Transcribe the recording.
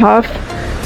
½